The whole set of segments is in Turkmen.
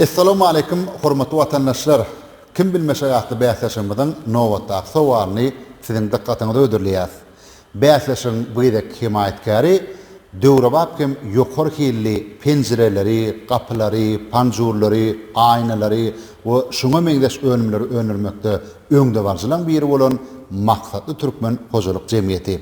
Assalamu alaikum hormatly watandaşlar. Kim bilmeşe ýa-da bäsleşimizden nowatda sowalyny siziň dikkatyňyzy ödürleýär. Bäsleşiň bu ýerek himayetkary döwrebap kim ýokary hilli penjireleri, gapylary, panjurlary, aýnalary we şuňa meňdeş önümleri önürmekde öňde barjylan biri bolan maksatly türkmen hojalyk jemgyýeti.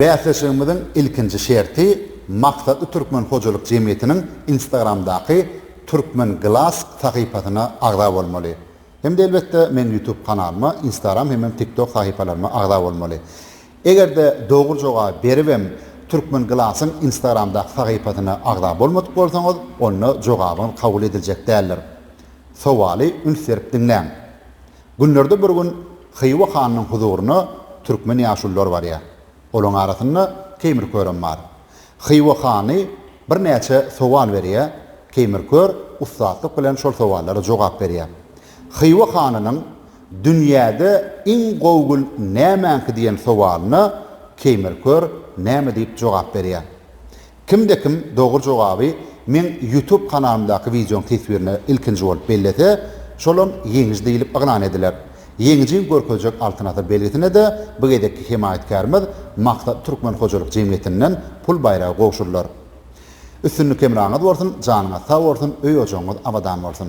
Bäsleşigimiziň ilkinji şerti maksatly türkmen hojalyk jemgyýetiniň Instagramdaky Türkmen Glass sahypasyna agda bolmaly. Hem de elbetde men YouTube kanalyma, Instagram hem TikTok sahypalaryma agda bolmaly. Egerde dogry jogap beribem Türkmen Glassyň Instagramdaky sahypasyna agda bolmadyk bolsaňyz, onu jogabyň kabul ediljek däldir. Sowaly ünserip dinläň. Günlerde bir gün Hywa hanyň huzuryna türkmen ýaşullar barýar. Olaň arasynda Kemirkör bar. Hywa hany bir näçe sowal berýär. Kemirkör ustatlyk bilen şol sowallara jogap berýär. Hywa hanynyň dünýäde iň gowgul nämäňki diýen sowalyna Kemirkör näme diýip jogap berýär. Kimde kim dogry jogaby men YouTube kanalymdaky wideoň tesbirini ilkinji bolup bellese, şolum ýeňiş diýilip agnan ediler. Ýeňiň görkezjek alternatyw belgisine de bu gedekki himayetkarymyz maksat türkmen hojalyk jemgyýetinden pul bayragy gowşurlar. Üstünlük emraňyz bolsun, janyňyz sag bolsun, öýe ojaňyz abadan bolsun.